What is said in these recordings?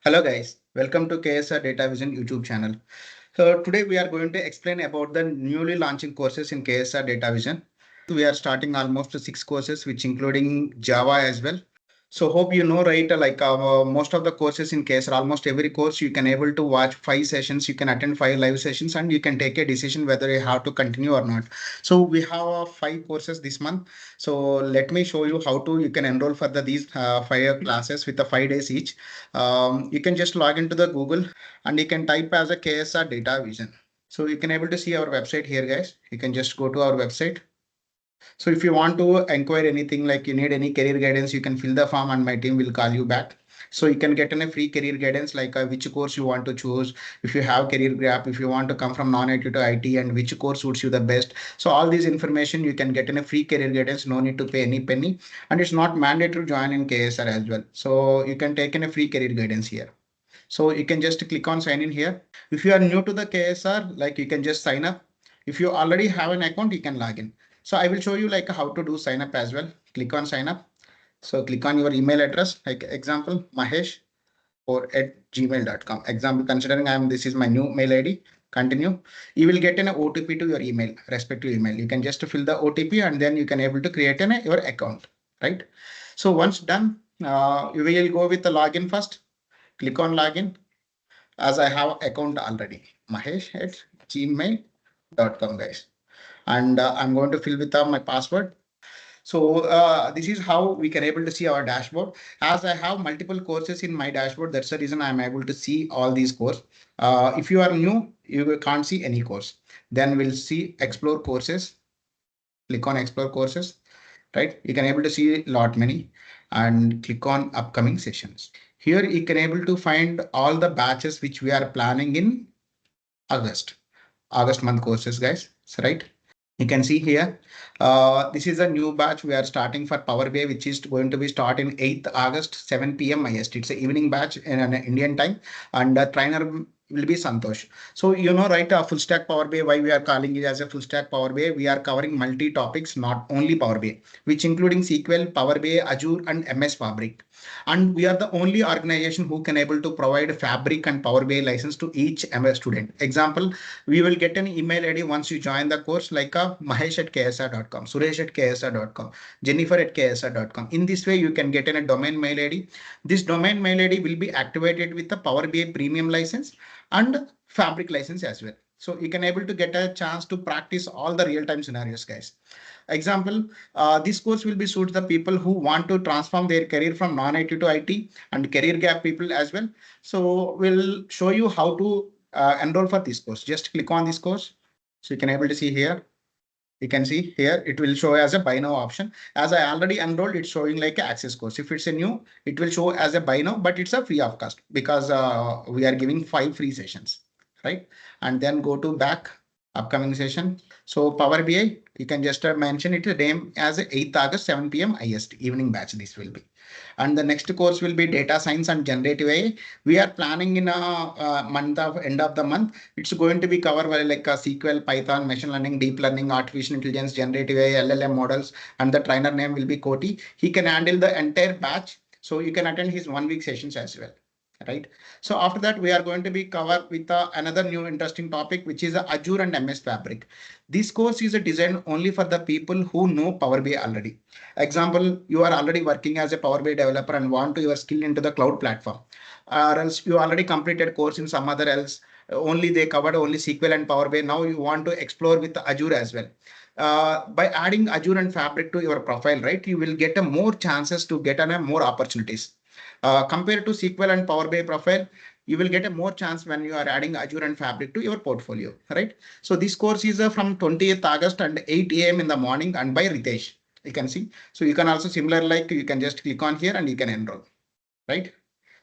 Hello guys, welcome to KSR Data Vision YouTube channel. So today we are going to explain about the newly launching courses in KSR Data Vision. We are starting almost 6 courses, which including Java as well. So hope you know, right? Most of the courses in KSR, almost every course you can able to watch 5 sessions, you can attend 5 live sessions, and you can take a decision whether you have to continue or not. So we have 5 courses this month. So let me show you how to you can enroll for these 5 classes with the 5 days each. You can just log into the Google and you can type as a KSR Data Vision. So you can able to see our website here, guys. You can just go to our website. So if you want to inquire anything like you need any career guidance, you can fill the form and my team will call you back. So you can get in a free career guidance like which course you want to choose. If you have career gap, if you want to come from non-IT to IT and which course suits you the best. So all this information you can get in a free career guidance. No need to pay any penny, and it's not mandatory to join in KSR as well. So you can take in a free career guidance here. So you can just click on sign in here. If you are new to the KSR, like you can just sign up. If you already have an account, you can log in. So I will show you like how to do sign up as well. Click on sign up. So click on your email address, like example, Mahesh or at gmail.com. Example, considering this is my new mail ID. Continue. You will get an OTP to your email, respective email. You can just fill the OTP and then you can able to create your account, right? So once done, you will go with the login first. Click on login as I have account already, Mahesh at gmail.com, guys. And I'm going to fill with my password. So this is how we can able to see our dashboard. As I have multiple courses in my dashboard, that's the reason I'm able to see all these courses. If you are new, you can't see any course. Then we'll see explore courses. Click on explore courses, right? You can able to see lot many and click on upcoming sessions. Here you can able to find all the batches which we are planning in August month courses, guys. So, right. You can see here, this is a new batch we are starting for Power BI, which is going to be start in 8th August, 7 p.m. IST. It's an evening batch in an Indian time, and the trainer will be Santosh. So, you know, right, full stack Power BI, why we are calling it as a full stack Power BI, we are covering multi topics, not only Power BI, which including SQL, Power BI, Azure, and MS Fabric. And we are the only organization who can able to provide Fabric and Power BI license to each MS student. Example, we will get an email ID once you join the course like Mahesh at ksr.com, Suresh at ksr.com, Jennifer at ksr.com. In this way, you can get in a domain mail ID. This domain mail ID will be activated with the Power BI premium license and Fabric license as well. So you can able to get a chance to practice all the real-time scenarios, guys. Example, this course will be suit the people who want to transform their career from non-IT to IT and career gap people as well. So we'll show you how to enroll for this course. Just click on this course. So you can able to see here. You can see here, it will show as a buy now option. As I already enrolled, it's showing like an access course. If it's a new, it will show as a buy now, but it's a free of cost because we are giving 5 free sessions, right? And then go to back upcoming session. So Power BI, you can just mention it the name as 8th August, 7 p.m. IST evening batch. This will be. And the next course will be data science and generative AI. We are planning in a month of end of the month. It's going to be covered by like SQL, Python, machine learning, deep learning, artificial intelligence, generative AI, LLM models, and the trainer name will be Koti. He can handle the entire batch. So you can attend his 1 week sessions as well. Right. So after that, we are going to be covered with another new interesting topic, which is Azure and MS Fabric. This course is designed only for the people who know Power BI already. Example, you are already working as a Power BI developer and want to your skill into the cloud platform, or else you already completed course in some other else. Only they covered only SQL and Power BI. Now you want to explore with Azure as well. By adding Azure and Fabric to your profile, right, you will get a more chances to get a more opportunities. Compared to SQL and Power BI profile, you will get a more chance when you are adding Azure and Fabric to your portfolio, right? So this course is from 20th August and 8 a.m. in the morning and by Ritesh. You can see. So you can also similar like you can just click on here and you can enroll, right?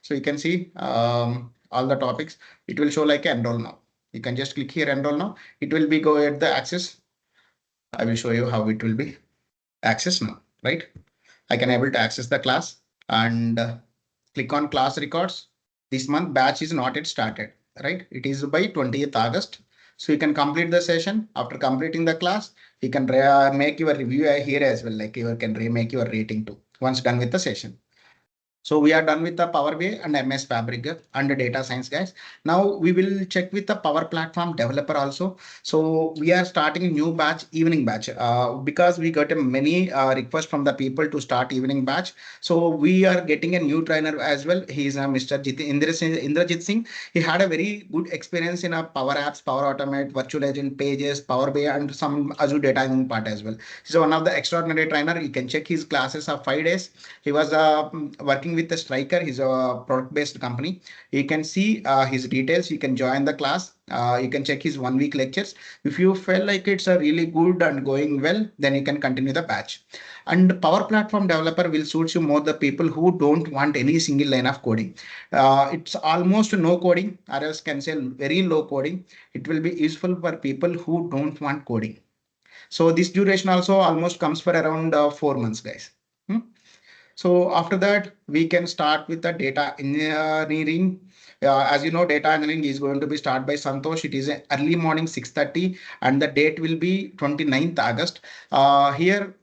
So you can see all the topics. It will show like enroll now. You can just click here enroll now. It will be go at the access. I will show you how it will be access now, right? I can able to access the class and click on class records. This month batch is not yet started, right? It is by 20th August. So you can complete the session. After completing the class, you can make your review here as well. Like you can remake your rating too once done with the session. So we are done with the Power BI and MS Fabric and the data science guys. Now we will check with the Power Platform developer also. So we are starting a new batch, evening batch, because we got a many requests from the people to start evening batch. So we are getting a new trainer as well. He is Mr. Indrajit Singh. He had a very good experience in Power Apps, Power Automate, Virtual Agent, Pages, Power BI, and some Azure data engineering part as well. So one of the extraordinary trainer. You can check his classes of 5 days. He was working with the Striker. He's a product-based company. You can see his details. You can join the class. You can check his 1 week lectures. If you feel like it's a really good and going well, then you can continue the batch. And Power Platform developer will suit you more the people who don't want any single line of coding. It's almost no coding, or else can say very low coding. It will be useful for people who don't want coding. So this duration also almost comes for around 4 months, guys. Hmm? So after that, we can start with the data engineering. As you know, data engineering is going to be start by Santosh. It is a early morning 6:30 and the date will be 29th August. Here,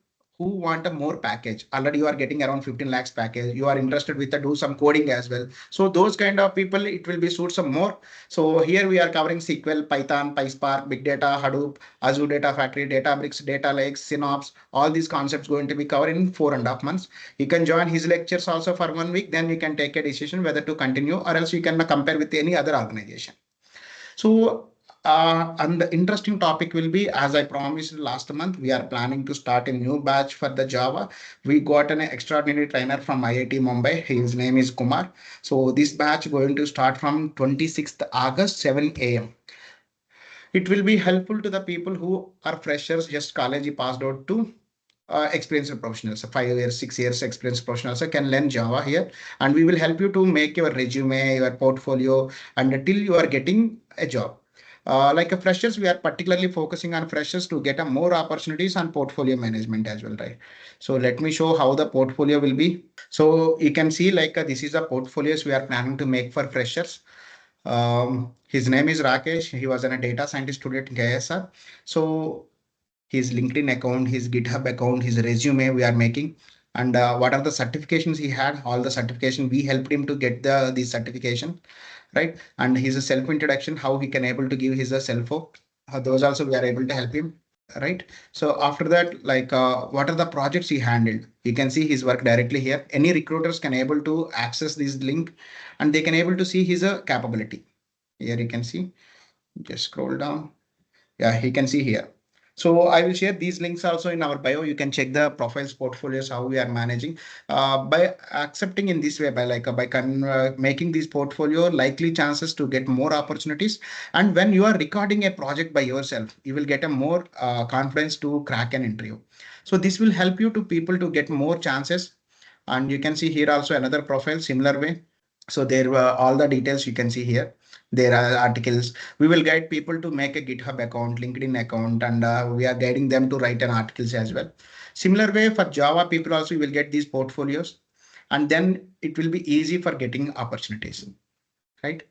who want a more package? Already you are getting around 15 lakhs package. You are interested with the do some coding as well. So those kind of people, it will be suit some more. So here we are covering SQL, Python, PySpark, Big Data, Hadoop, Azure Data Factory, Databricks, Data Lakes, Synops. All these concepts going to be covered in 4.5 months. You can join his lectures also for 1 week. Then you can take a decision whether to continue or else you can compare with any other organization. So, and the interesting topic will be, as I promised last month, we are planning to start a new batch for the Java. We got an extraordinary trainer from IIT Mumbai. His name is Kumar. So this batch going to start from 26th August, 7 a.m. It will be helpful to the people who are freshers, just college passed out to experienced professionals, so 5 years, 6 years experienced professionals can learn Java here, and we will help you to make your resume, your portfolio, and until you are getting a job. Like a freshers, we are particularly focusing on freshers to get a more opportunities on portfolio management as well, right? So let me show how the portfolio will be. So you can see like this is the portfolios we are planning to make for freshers. His name is Rakesh. He was a data scientist student in KSR. So his LinkedIn account, his GitHub account, his resume we are making, and what are the certifications he had. All the certification we helped him to get the certification, right? And his self introduction, how he can able to give his self. Those also we are able to help him, right? So after that, like what are the projects he handled? You can see his work directly here. Any recruiters can able to access this link, and they can able to see his capability. Here you can see. Just scroll down. Yeah, he can see here. So I will share these links also in our bio. You can check the profiles portfolios, how we are managing. By accepting in this way, by like making this portfolio, likely chances to get more opportunities. And when you are recording a project by yourself, you will get a more confidence to crack an interview. So this will help you to people to get more chances. And you can see here also another profile similar way. So there were all the details you can see here. There are articles. We will guide people to make a GitHub account, LinkedIn account, and we are guiding them to write an articles as well. Similar way for Java people also, you will get these portfolios, and then it will be easy for getting opportunities, right?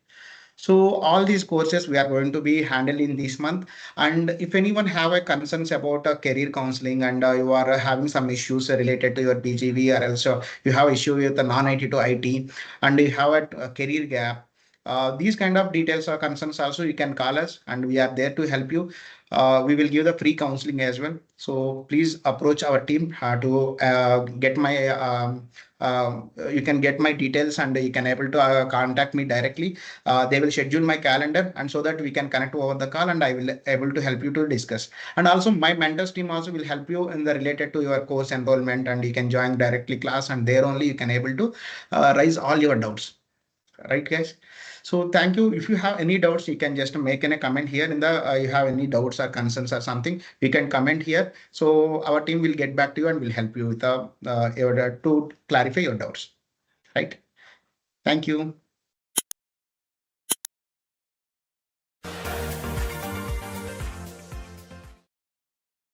So all these courses we are going to be handling this month. And if anyone have a concerns about a career counseling and you are having some issues related to your PGV, or also you have issue with the non-IT to IT and you have a career gap, these kind of details or concerns also you can call us and we are there to help you. We will give the free counseling as well. So please approach our team to get my you can get my details and you can able to contact me directly. They will schedule my calendar and so that we can connect over the call and I will able to help you to discuss. And also my mentors team also will help you in the related to your course enrollment and you can join directly class and there only you can able to raise all your doubts. Right, guys? So thank you. If you have any doubts, you can just make in a comment here in the you have any doubts or concerns or something, you can comment here. So our team will get back to you and will help you with to clarify your doubts. Right? Thank you.